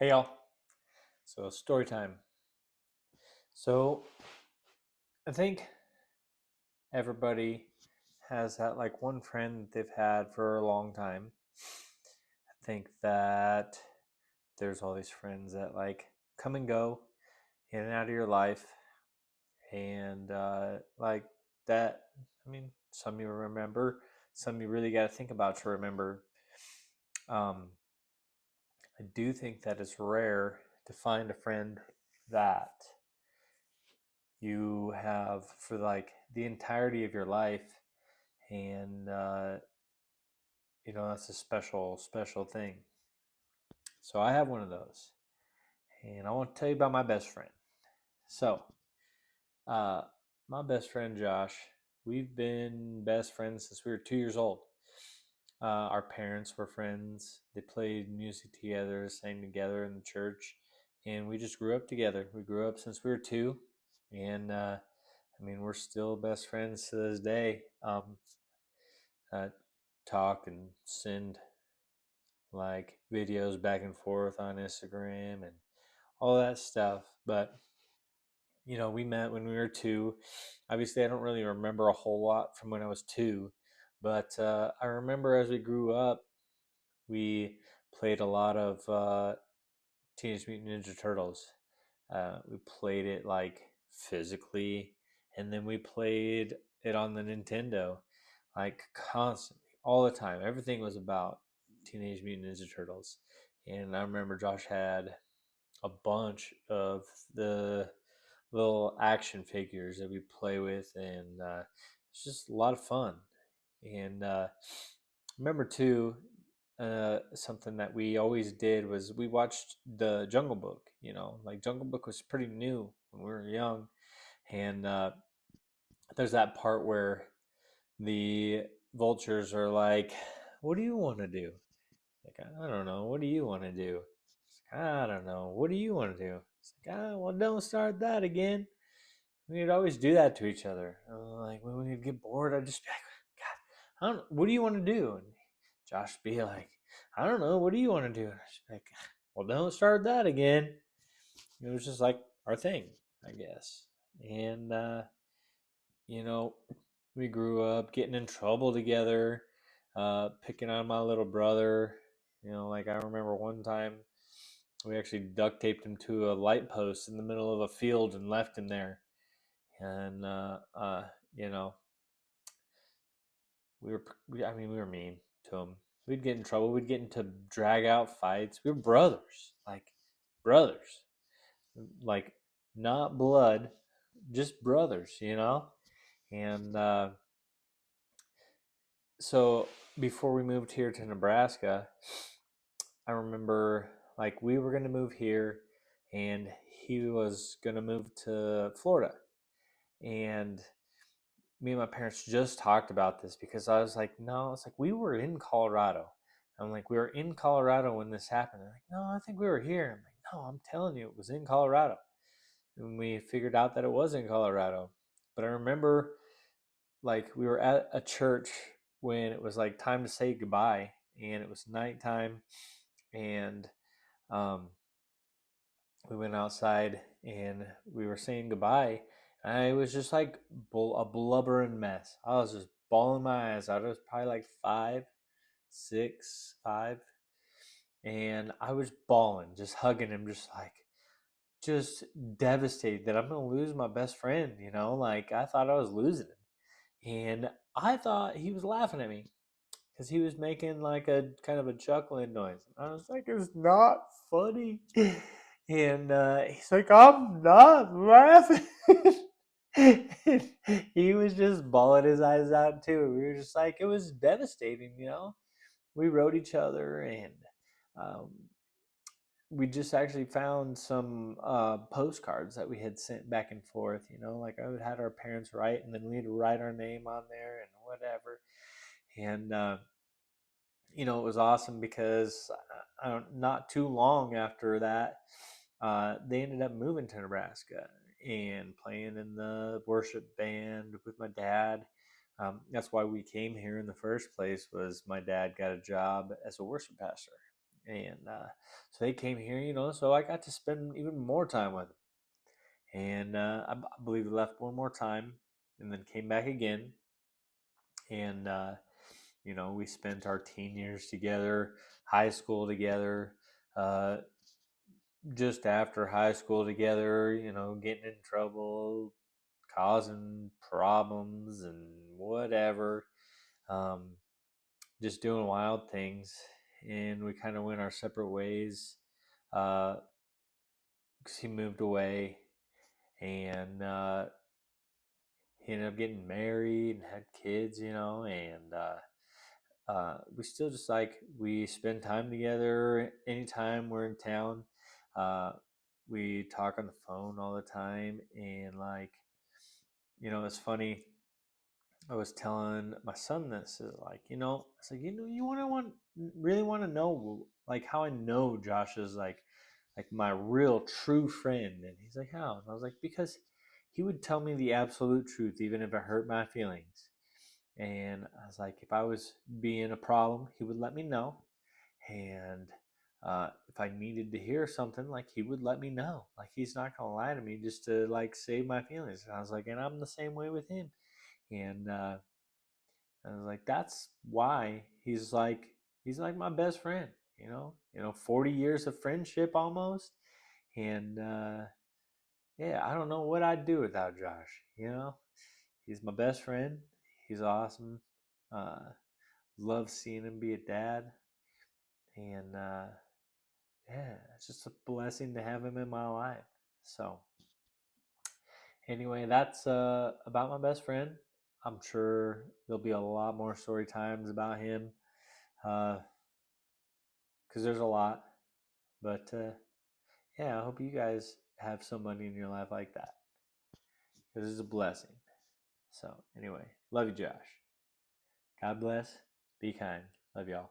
Hey y'all. So story time. So I think everybody has that like one friend that they've had for a long time. I think that there's all these friends that like come and go in and out of your life, and like that. I mean, some you remember, some you really got to think about to remember. Um, I do think that it's rare to find a friend that you have for like the entirety of your life, and that's a special thing. So I have one of those, and I want to tell you about my best friend. So uh, my best friend Josh, we've been best friends since we were 2 years old. Our parents were friends. They played music together, sang together in the church, and we just grew up together. We grew up since we were two, and I mean, we're still best friends to this day. Uh, Talk and send like videos back and forth on Instagram and all that stuff. But we met when we were two. Obviously, I don't really remember a whole lot from when I was two, but I remember as we grew up, we played a lot of Teenage Mutant Ninja Turtles. We played it like physically, and then we played it on the Nintendo, like constantly, all the time. Everything was about Teenage Mutant Ninja Turtles. And I remember Josh had a bunch of the little action figures that we play with, and it's just a lot of fun. And remember too, something that we always did was we watched the Jungle Book. Like Jungle Book was pretty new when we were young, and there's that part where the vultures are like, "What do you want to do?" Like, I don't know. What do you want to do? It's like, I don't know. What do you want to do? It's like, well, don't start that again. We'd always do that to each other. Like when we'd get bored, I'd just be like, God, I don't. What do you want to do? And Josh would be like, I don't know. What do you want to do? And I'd just be like, well, don't start that again. It was just like our thing, I guess. And you know, we grew up getting in trouble together, picking on my little brother. Like I remember one time we actually duct taped him to a light post in the middle of a field and left him there. And you know, we were mean to him. We'd get in trouble. We'd get into drag out fights. We were brothers, like brothers, like not blood, just brothers. And so before we moved here to Nebraska, I remember like we were going to move here, and he was going to move to Florida. And me and my parents just talked about this because I was like, no, it's like we were in Colorado. I'm like, we were in Colorado when this happened. They're like, no, I think we were here. I'm like, no, I'm telling you, it was in Colorado. And we figured out that it was in Colorado. But I remember like we were at a church when it was like time to say goodbye, and it was nighttime, and um, we went outside and we were saying goodbye. And I was just like a blubbering mess. I was just bawling my eyes out. I was probably like 5, 6, 5, and I was bawling, just hugging him, just devastated that I'm gonna lose my best friend. Like I thought I was losing him, and I thought he was laughing at me because he was making like a kind of a chuckling noise. I was like, it's not funny. And he's like, I'm not laughing. He was just bawling his eyes out too. We were just like, it was devastating. We wrote each other, and um, we just actually found some postcards that we had sent back and forth. Like I would had our parents write, and then we'd write our name on there and whatever. And it was awesome because not too long after that, they ended up moving to Nebraska and playing in the worship band with my dad. That's why we came here in the first place. Was my dad got a job as a worship pastor, And so they came here, so I got to spend even more time with them. And I believe we left one more time and then came back again. And, we spent our teen years together, high school together, uh, just after high school together, getting in trouble, causing problems and whatever, um, just doing wild things. And we kind of went our separate ways because he moved away, and he ended up getting married and had kids, and we still just we spend time together anytime we're in town. Uh, we talk on the phone all the time, and it's funny. I was telling my son this is it's like you really want to know like how I know Josh is like my real true friend, and he's like how? And I was like because he would tell me the absolute truth even if it hurt my feelings. And I was like, if I was being a problem, he would let me know. And if I needed to hear something, like he would let me know. Like he's not gonna lie to me just to like save my feelings. And I was like, and I'm the same way with him. And I was like, that's why he's like my best friend. 40 years of friendship almost. And yeah, I don't know what I'd do without Josh. He's my best friend. He's awesome. Uh, love seeing him be a dad, and yeah, it's just a blessing to have him in my life. So anyway, that's about my best friend. I'm sure there'll be a lot more story times about him, because there's a lot. But yeah, I hope you guys have somebody in your life like that, because it's a blessing. So anyway, love you, Josh. God bless. Be kind. Love y'all.